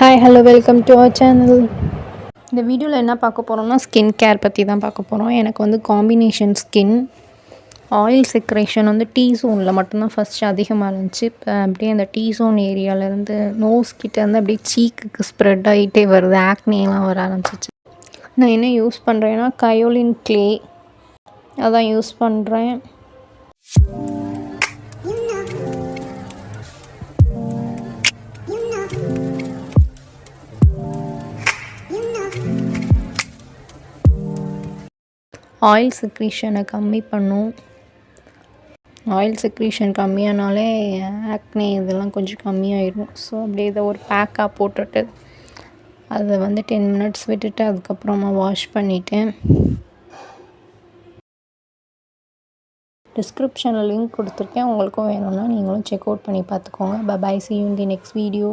Hi hello welcome to our channel. இந்த வீடியோவில் என்ன பார்க்க போகிறோம்னா ஸ்கின் கேர் பற்றி தான் பார்க்க போகிறோம். எனக்கு வந்து காம்பினேஷன் ஸ்கின் ஆயில் செக்ரேஷன் வந்து டீ ஸோனில் மட்டும்தான் ஃபஸ்ட்டு அதிகமாக இருந்துச்சு. இப்போ அப்படியே அந்த டீ ஸோன் ஏரியாவிலேருந்து நோஸ் கிட்டேருந்து அப்படியே சீக்குக்கு ஸ்ப்ரெட் ஆகிட்டே வருது, ஆக்னேலாம் வர ஆரம்பிச்சிச்சு. நான் என்ன யூஸ் பண்ணுறேன்னா கயோலின் க்ளே அதான் யூஸ் பண்ணுறேன். ஆயில் செக்ரீஷனை கம்மி பண்ணும். ஆயில் செக்ரீஷன் கம்மியானாலே ஆக்னே இதெல்லாம் கொஞ்சம் கம்மியாயிடும். ஸோ அப்படியே இதை ஒரு பேக்காக போட்டுட்டு அதை வந்து 10 மினிட்ஸ் விட்டுட்டு அதுக்கப்புறமா வாஷ் பண்ணிவிட்டேன். டிஸ்கிரிப்ஷனில் லிங்க் கொடுத்துருக்கேன், உங்களுக்கும் வேணும்னா நீங்களும் செக் அவுட் பண்ணி பார்த்துக்கோங்க. Bye, see you in the next video.